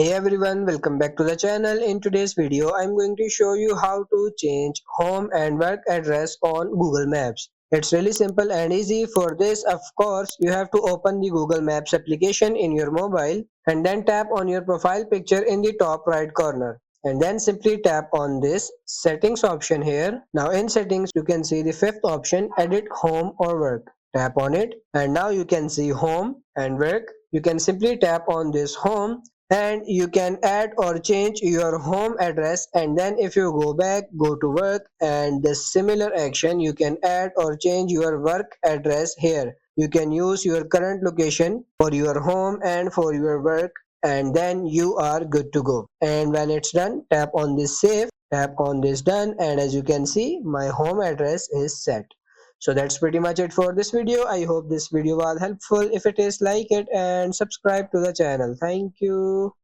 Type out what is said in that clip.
Hey everyone, welcome back to the channel. In today's video, I'm going to show you how to change home and work address on Google Maps. It's really simple and easy. For this, of course, you have to open the Google Maps application in your mobile and then tap on your profile picture in the top right corner. And then simply tap on this settings option here. Now in settings, you can see the fifth option, edit home or work. Tap on it and now you can see home and work. You can simply tap on this home and you can add or change your home address, and then if you go back, go to work, and the similar action you can add or change your work address here. You can use your current location for your home and for your work, and then you are good to go. And when it's done, tap on this save, tap on this done, and as you can see, my home address is set. So that's pretty much it for this video. I hope this video was helpful. If it is, like it and subscribe to the channel. Thank you.